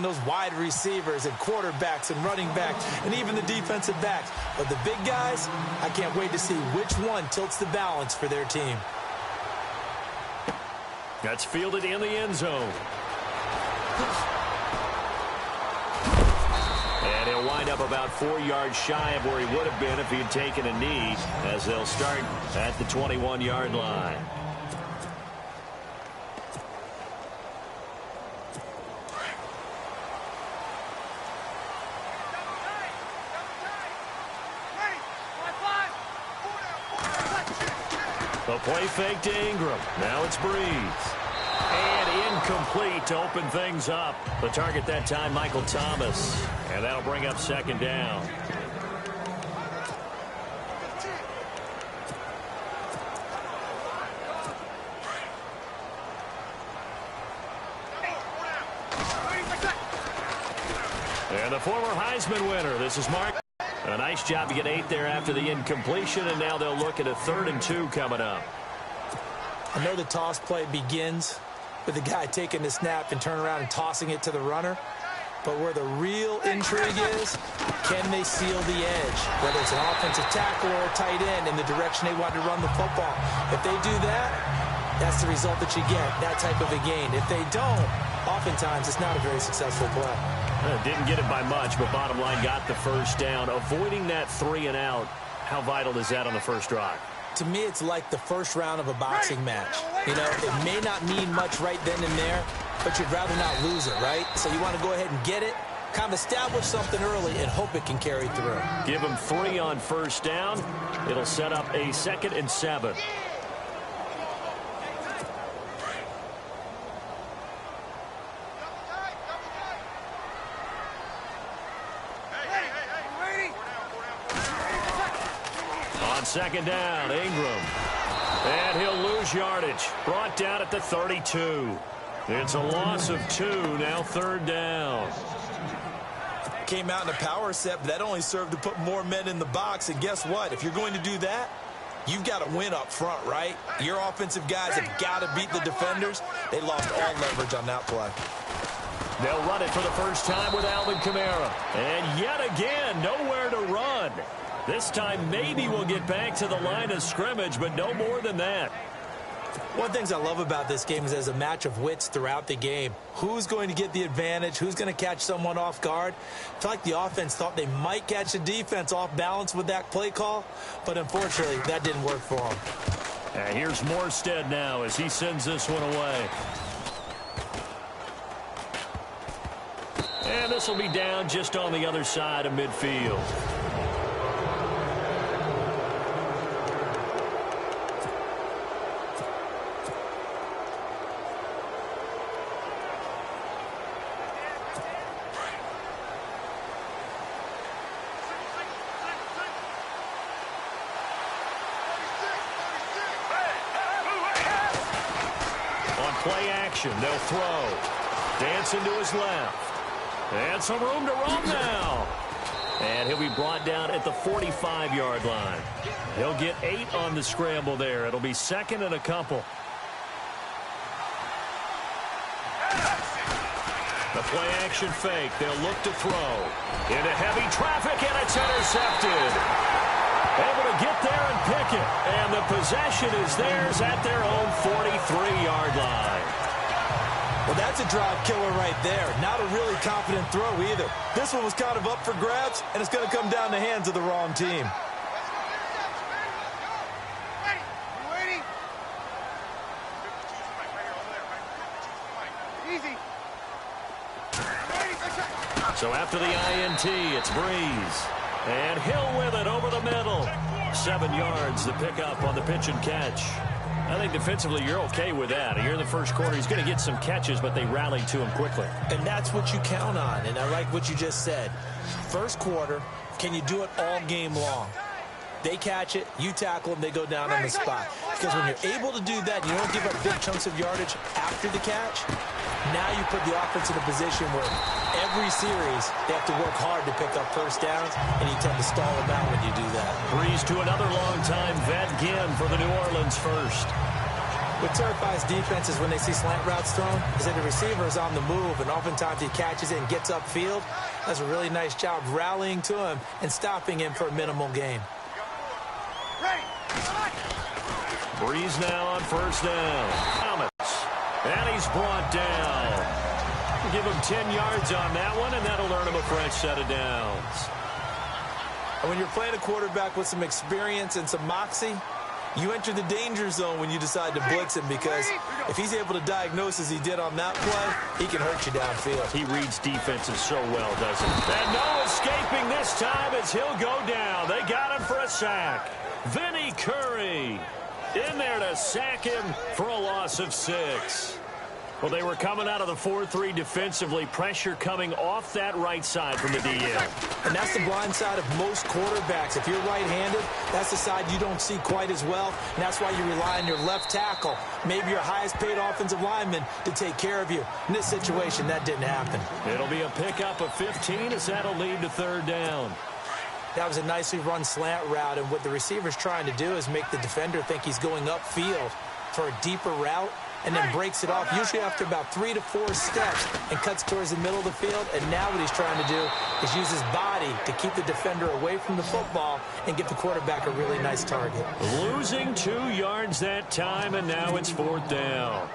those wide receivers and quarterbacks and running backs and even the defensive backs. But the big guys, I can't wait to see which one tilts the balance for their team. That's fielded in the end zone. And he'll wind up about 4 yards shy of where he would have been if he had taken a knee, as they'll start at the 21-yard line. The play fake to Ingram. Now it's Breeze. And incomplete to open things up. The target that time, Michael Thomas. And that'll bring up second down. And the former Heisman winner, this is Mark. A nice job to get 8 there after the incompletion, and now they'll look at a 3rd and 2 coming up. I know the toss play begins with the guy taking the snap and turn around and tossing it to the runner. But where the real intrigue is, can they seal the edge? Whether it's an offensive tackle or a tight end in the direction they want to run the football. If they do that, that's the result that you get, that type of a gain. If they don't, oftentimes it's not a very successful play. Didn't get it by much, but bottom line got the first down. Avoiding that 3 and out, how vital is that on the first drive? To me, it's like the first round of a boxing match. You know, it may not mean much right then and there, but you'd rather not lose it, right? So you want to go ahead and get it, kind of establish something early, and hope it can carry through. Give them 3 on first down. It'll set up a 2nd and 7. Second down, Ingram. And he'll lose yardage. Brought down at the 32. It's a loss of 2, now 3rd down. Came out in a power set, but that only served to put more men in the box. And guess what? If you're going to do that, you've got to win up front, right? Your offensive guys have got to beat the defenders. They lost all leverage on that play. They'll run it for the first time with Alvin Kamara. And yet again, nowhere to run. This time, maybe we'll get back to the line of scrimmage, but no more than that. One of the things I love about this game is there's a match of wits throughout the game. Who's going to get the advantage? Who's going to catch someone off guard? I feel like the offense thought they might catch the defense off balance with that play call, but unfortunately, that didn't work for them. And here's Morstead now as he sends this one away. And this will be down just on the other side of midfield. Play action. They'll throw. Dancing to his left. And some room to roam now. And he'll be brought down at the 45-yard line. He'll get 8 on the scramble there. It'll be 2nd and a couple. The play action fake. They'll look to throw. Into heavy traffic, and it's intercepted. Able to get there and pick it. And the possession is theirs at their own 43-yard line. Well, that's a drive killer right there. Not a really confident throw either. This one was kind of up for grabs, and it's going to come down the hands of the wrong team. So after the INT, it's Breeze. And Hill with it over the middle. 7 yards, the pickup on the pitch and catch. I think defensively you're okay with that. Here in the first quarter, he's going to get some catches, but they rallied to him quickly. And that's what you count on, and I like what you just said. First quarter, can you do it all game long? They catch it, you tackle them, they go down on the spot. Because when you're able to do that, you don't give up big chunks of yardage after the catch. Now you put the offense in a position where every series they have to work hard to pick up first downs, and you tend to stall them out when you do that. Breeze to another long-time vet again for the New Orleans first. What terrifies defenses when they see slant routes thrown is that the receiver is on the move, and oftentimes he catches it and gets upfield. Does a really nice job rallying to him and stopping him for a minimal gain. Breeze now on first down. Thomas. And he's brought down. Give him 10 yards on that one, and that'll earn him a fresh set of downs. When you're playing a quarterback with some experience and some moxie, you enter the danger zone when you decide to blitz him, because if he's able to diagnose as he did on that play, he can hurt you downfield. He reads defenses so well, doesn't he? And no escaping this time as he'll go down. They got him for a sack. Vinny Curry in there to sack him for a loss of 6. Well, they were coming out of the 4-3 defensively. Pressure coming off that right side from the DL. And that's the blind side of most quarterbacks. If you're right-handed, that's the side you don't see quite as well. And that's why you rely on your left tackle, maybe your highest-paid offensive lineman, to take care of you. In this situation, that didn't happen. It'll be a pickup of 15 as that'll lead to third down. That was a nicely run slant route, and what the receiver's trying to do is make the defender think he's going upfield for a deeper route, and then breaks it off, usually after about 3 to 4 steps, and cuts towards the middle of the field. And now what he's trying to do is use his body to keep the defender away from the football and give the quarterback a really nice target. Losing 2 yards that time, and now it's fourth down.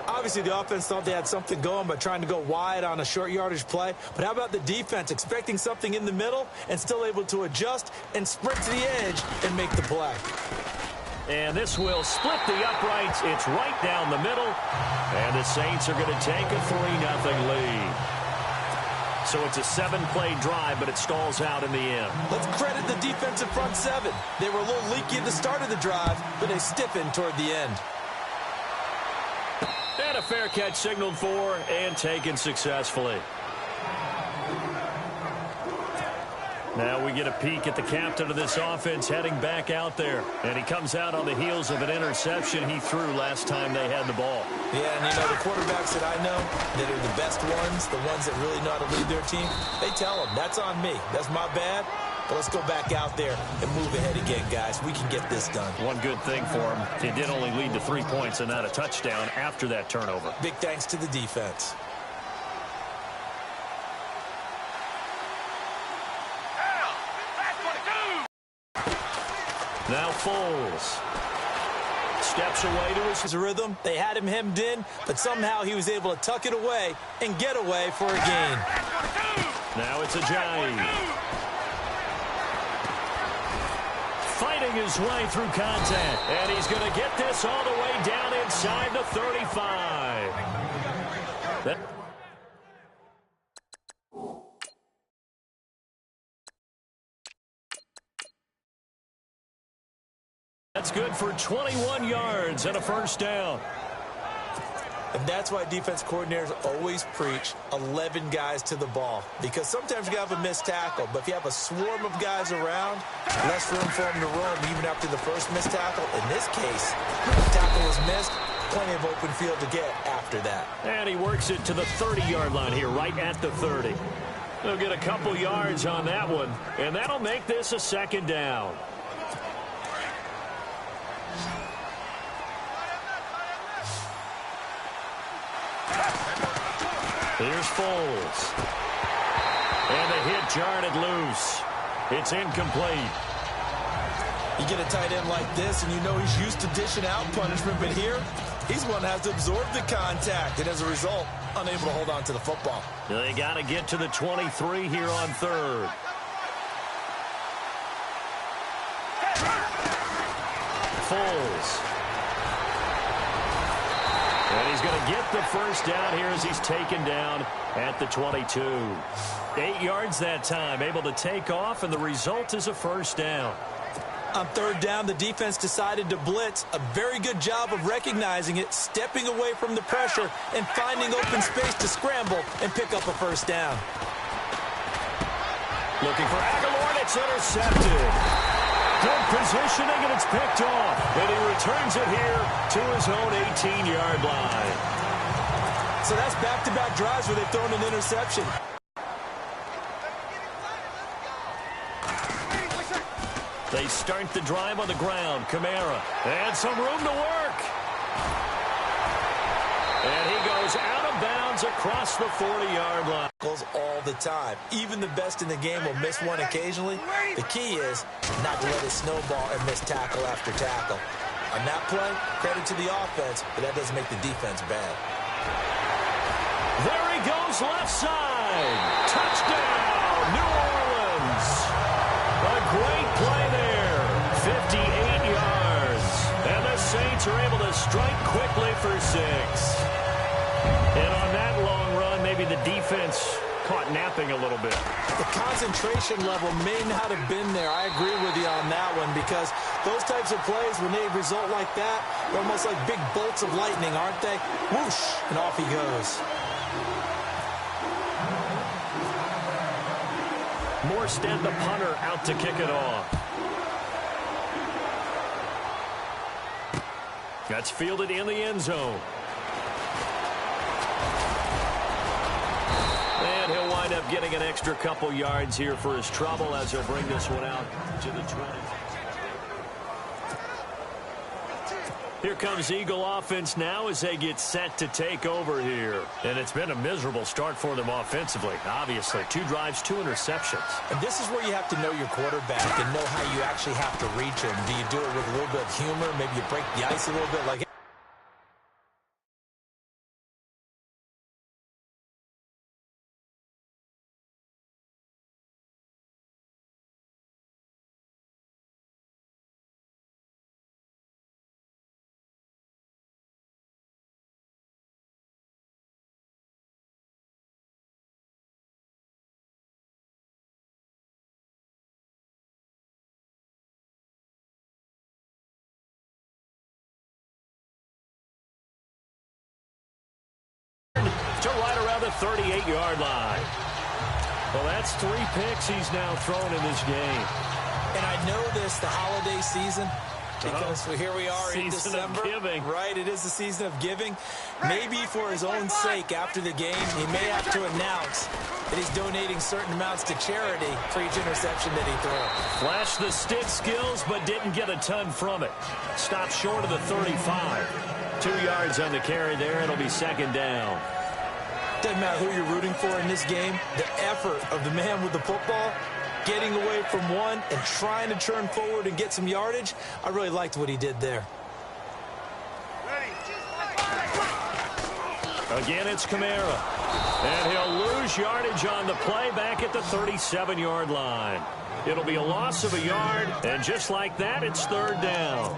Obviously, the offense thought they had something going by trying to go wide on a short yardage play. But how about the defense expecting something in the middle and still able to adjust and sprint to the edge and make the play? And this will split the uprights. It's right down the middle. And the Saints are going to take a 3-0 lead. So it's a 7-play drive, but it stalls out in the end. Let's credit the defensive front 7. They were a little leaky at the start of the drive, but they stiffened toward the end. And a fair catch signaled for and taken successfully. Now we get a peek at the captain of this offense heading back out there. And he comes out on the heels of an interception he threw last time they had the ball. Yeah, and you know, the quarterbacks that I know that are the best ones, the ones that really know how to lead their team, they tell them, that's on me. That's my bad. But let's go back out there and move ahead again, guys. We can get this done. One good thing for him, it did only lead to 3 points and not a touchdown after that turnover. Big thanks to the defense. Now Foles steps away to his rhythm. They had him hemmed in, but somehow he was able to tuck it away and get away for a gain. Now it's Ajayi. Fighting his way through contact. And he's going to get this all the way down inside the 35. That's good for 21 yards and a first down. And that's why defense coordinators always preach 11 guys to the ball. Because sometimes you have a missed tackle, but if you have a swarm of guys around, less room for them to roam even after the first missed tackle. In this case, the tackle was missed, plenty of open field to get after that. And he works it to the 30-yard line here, right at the 30. They'll get a couple yards on that one, and that'll make this a second down. Here's Foles. And the hit jarred it loose. It's incomplete. You get a tight end like this, and you know he's used to dishing out punishment, but here, he's one that has to absorb the contact, and as a result, unable to hold on to the football. They got to get to the 23 here on third. Foles. And he's going to get the first down here as he's taken down at the 22. 8 yards that time, able to take off, and the result is a first down. On third down, the defense decided to blitz. A very good job of recognizing it, stepping away from the pressure, and finding open space to scramble and pick up a first down. Looking for Aguilar, and it's intercepted. Good positioning, and it's picked off. And he returns it here to his own 18-yard line. So that's back-to-back drives where they've thrown an interception. They start the drive on the ground. Kamara. And some room to work. goes out of bounds across the 40-yard line. All the time. Even the best in the game will miss one occasionally. The key is not to let it snowball and miss tackle after tackle. On that play, credit to the offense, but that doesn't make the defense bad. There he goes left side. Touchdown, New Orleans. A great play there. 58 yards. And the Saints are able to strike quickly for 6. And on that long run, maybe the defense caught napping a little bit. The concentration level may not have been there. I agree with you on that one, because those types of plays, when they result like that, they're almost like big bolts of lightning, aren't they? Whoosh, and off he goes. Morstead, the punter, out to kick it off. That's fielded in the end zone. And he'll wind up getting an extra couple yards here for his trouble as he'll bring this one out to the 20. Here comes Eagle offense now as they get set to take over here. And it's been a miserable start for them offensively, obviously. 2 drives, 2 interceptions. And this is where you have to know your quarterback and know how you actually have to reach him. Do you do it with a little bit of humor? Maybe you break the ice a little bit like... To right around the 38-yard line. Well, that's 3 picks he's now thrown in this game. And I know this, the holiday season, because here we are in December. Of giving. Right, it is the season of giving. Maybe for his own sake after the game, he may have to announce that he's donating certain amounts to charity for each interception that he throws. Flashed the stick skills, but didn't get a ton from it. Stopped short of the 35. 2 yards on the carry there. It'll be second down. Doesn't matter who you're rooting for in this game. The effort of the man with the football, getting away from one and trying to turn forward and get some yardage, I really liked what he did there. Again, it's Kamara. And he'll lose yardage on the play back at the 37-yard line. It'll be a loss of a yard, and just like that, it's third down.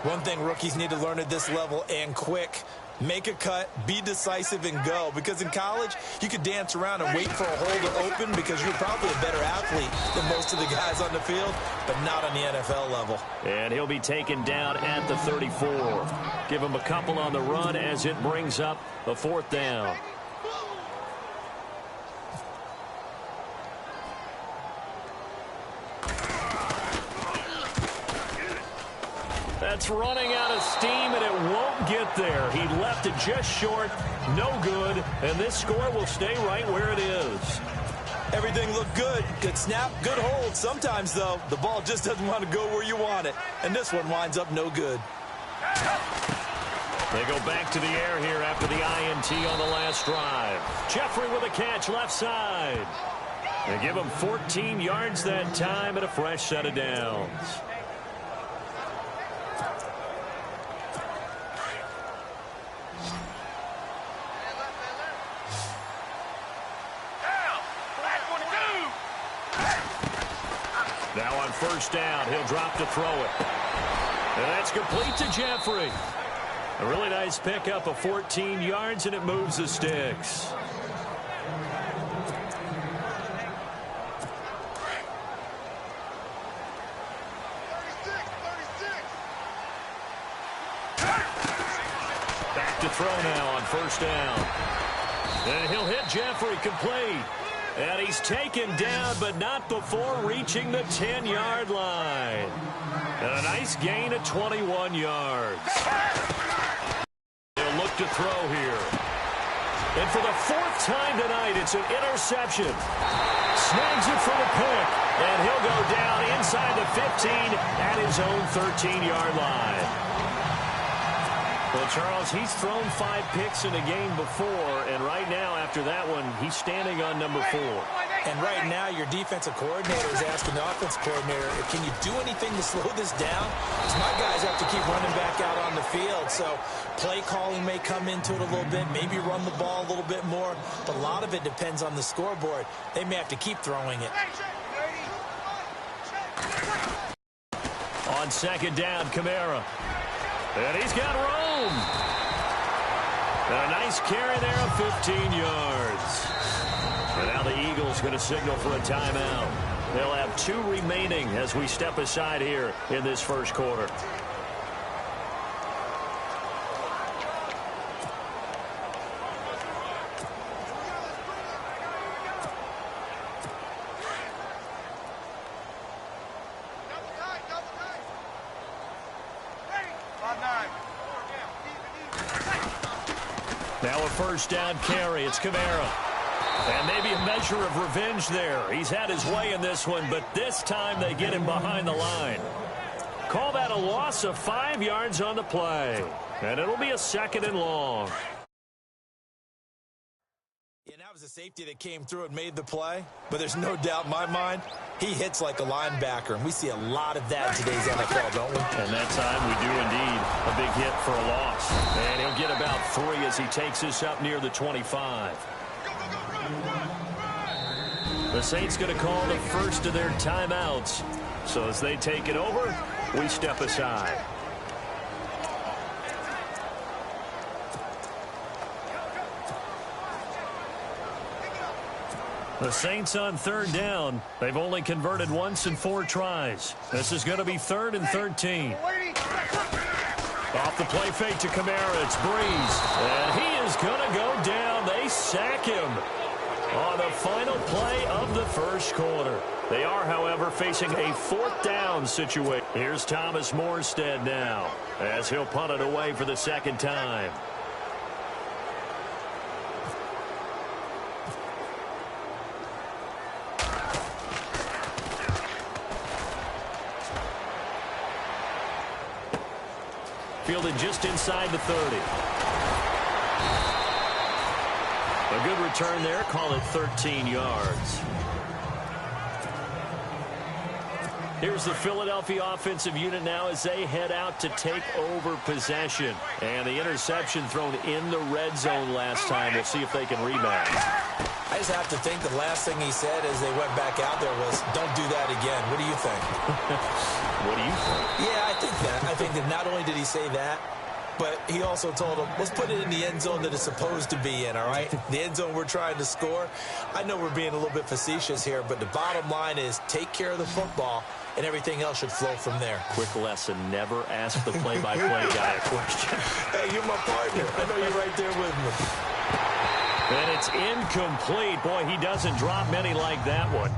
One thing rookies need to learn at this level, and quick: make a cut, be decisive, and go. Because in college, you could dance around and wait for a hole to open because you're probably a better athlete than most of the guys on the field, but not on the NFL level. And he'll be taken down at the 34. Give him a couple on the run as it brings up a 4th down. That's running out of steam, and it won't get there. He left it just short, no good, and this score will stay right where it is. Everything looked good. Good snap, good hold. Sometimes, though, the ball just doesn't want to go where you want it, and this one winds up no good. They go back to the air here after the INT on the last drive. Jeffrey with a catch left side. They give him 14 yards that time and a fresh set of downs. Now on first down, he'll drop to throw it. And that's complete to Jeffrey. A really nice pickup of 14 yards, and it moves the sticks. Back to throw now on first down. And he'll hit Jeffrey complete. And he's taken down, but not before reaching the 10-yard line. And a nice gain of 21 yards. They'll look to throw here. And for the 4th time tonight, it's an interception. Snags it for the pick. And he'll go down inside the 15 at his own 13-yard line. Well, Charles, he's thrown 5 picks in a game before, and right now, after that one, he's standing on number 4. And right now, your defensive coordinator is asking the offensive coordinator, can you do anything to slow this down? Because my guys have to keep running back out on the field. So play calling may come into it a little bit, maybe run the ball a little bit more, but a lot of it depends on the scoreboard. They may have to keep throwing it. On second down, Kamara. And he's got room. And a nice carry there of 15 yards. And now the Eagles going to signal for a timeout. They'll have 2 remaining as we step aside here in this first quarter. Now a first down carry. It's Kamara. And maybe a measure of revenge there. He's had his way in this one, but this time they get him behind the line. Call that a loss of 5 yards on the play. And it'll be a 2nd and long. And that was a safety that came through and made the play. But there's no doubt in my mind, he hits like a linebacker. And we see a lot of that in today's NFL, don't we? And that time we do indeed. A big hit for a loss. And he'll get about 3 as he takes us up near the 25. The Saints going to call the first of their timeouts. So as they take it over, we step aside. The Saints on 3rd down. They've only converted once in 4 tries. This is going to be 3rd and 13. Off the play fake to Kamara. It's Breeze. And he is going to go down. They sack him on the final play of the first quarter. They are, however, facing a 4th down situation. Here's Thomas Morstead now as he'll punt it away for the 2nd time. Fielded just inside the 30. A good return there. Call it 13 yards. Here's the Philadelphia offensive unit now as they head out to take over possession. And the interception thrown in the red zone last time. We'll see if they can rebound. I just have to think the last thing he said as they went back out there was, don't do that again. What do you think? What do you think? Yeah, I think that. I think that not only did he say that, but he also told him, let's put it in the end zone that it's supposed to be in, all right? The end zone we're trying to score. I know we're being a little bit facetious here, but the bottom line is take care of the football, and everything else should flow from there. Quick lesson, never ask the play-by-play guy a question. Hey, you're my partner. I know you're right there with me. And it's incomplete. Boy, he doesn't drop many like that one.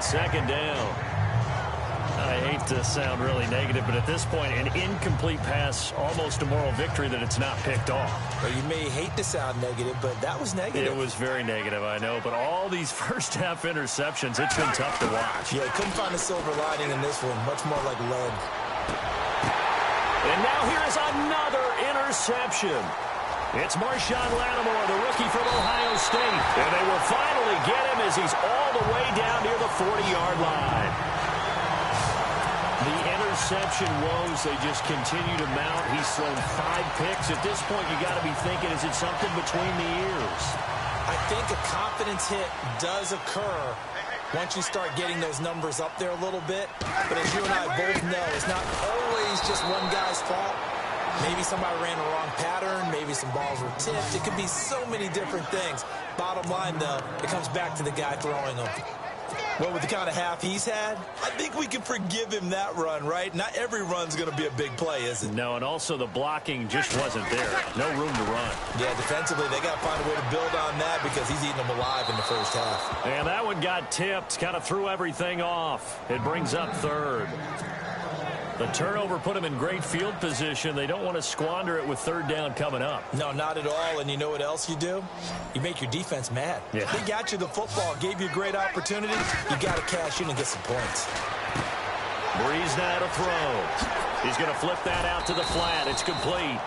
Second down. I hate to sound really negative, but at this point, an incomplete pass, almost a moral victory that it's not picked off. Well, you may hate to sound negative, but that was negative. It was very negative, I know, but all these first-half interceptions, it's been tough to watch. Yeah, couldn't find a silver lining in this one, much more like lead. And now here is another interception. It's Marshawn Lattimore, the rookie from Ohio State. And they will finally get him as he's all the way down near the 40-yard line. The interception woes, they just continue to mount. He's thrown 5 picks. At this point, you got to be thinking, is it something between the ears? I think a confidence hit does occur once you start getting those numbers up there a little bit. But as you and I both know, it's not always just one guy's fault. Maybe somebody ran a wrong pattern. Maybe some balls were tipped. It could be so many different things. Bottom line, though, it comes back to the guy throwing them. Well, with the kind of half he's had, I think we can forgive him that run, right? Not every run's going to be a big play, is it? No, and also the blocking just wasn't there. No room to run. Yeah, defensively, they got to find a way to build on that because he's eating them alive in the first half. And that one got tipped, kind of threw everything off. It brings up 3rd. The turnover put them in great field position. They don't want to squander it with third down coming up. No, not at all. And you know what else you do? You make your defense mad. Yeah. They got you the football, gave you a great opportunity. You got to cash in and get some points. Breeze now to throw. He's going to flip that out to the flat. It's complete.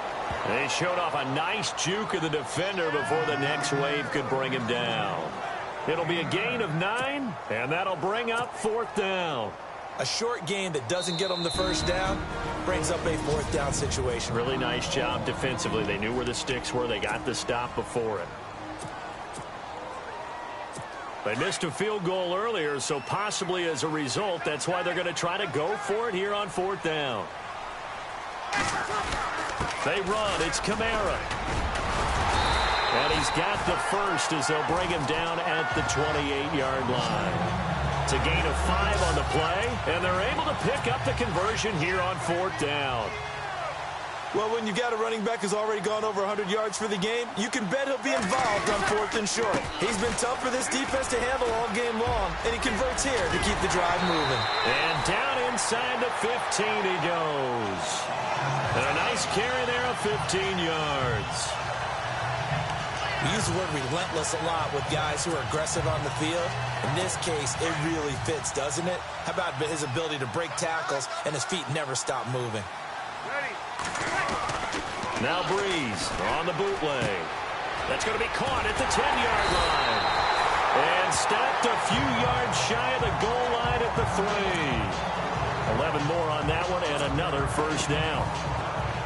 They showed off a nice juke of the defender before the next wave could bring him down. It'll be a gain of 9, and that'll bring up fourth down. A short gain that doesn't get them the first down brings up a fourth down situation. Really nice job defensively. They knew where the sticks were. They got the stop before it. They missed a field goal earlier, so possibly as a result, that's why they're going to try to go for it here on fourth down. They run. It's Kamara. And he's got the first as they'll bring him down at the 28-yard line. It's a gain of 5 on the play, and they're able to pick up the conversion here on fourth down. Well, when you've got a running back who's already gone over 100 yards for the game, you can bet he'll be involved on fourth and short. He's been tough for this defense to handle all game long, and he converts here to keep the drive moving. And down inside the 15 he goes. And a nice carry there of 15 yards. We use the word relentless a lot with guys who are aggressive on the field. In this case, it really fits, doesn't it? How about his ability to break tackles and his feet never stop moving? Now Breeze on the bootleg. That's going to be caught at the 10-yard line. And stopped a few yards shy of the goal line at the 3. 11 more on that one and another first down.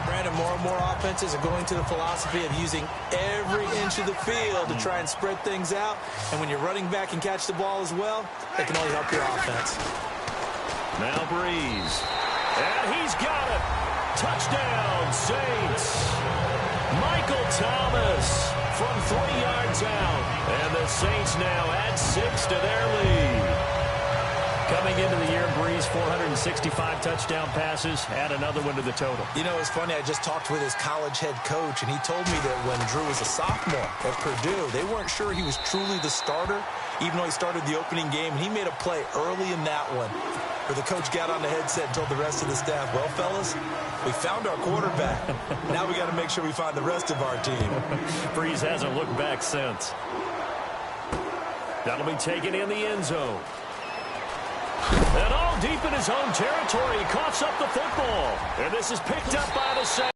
Brandon, more and more offenses are going to the philosophy of using every inch of the field to try and spread things out. And when you're running back and catch the ball as well, that can only help your offense. Now Breeze. And he's got it. Touchdown, Saints. Michael Thomas from 3 yards out. And the Saints now add 6 to their lead. Coming into the year, Breeze, 465 touchdown passes, add another one to the total. You know, it's funny, I just talked with his college head coach, and he told me that when Drew was a sophomore at Purdue, they weren't sure he was truly the starter, even though he started the opening game, and he made a play early in that one, where the coach got on the headset and told the rest of the staff, well, fellas, we found our quarterback. Now we got to make sure we find the rest of our team. Breeze hasn't looked back since. That'll be taken in the end zone. And all deep in his own territory, he coughs up the football. And this is picked up by the Saints.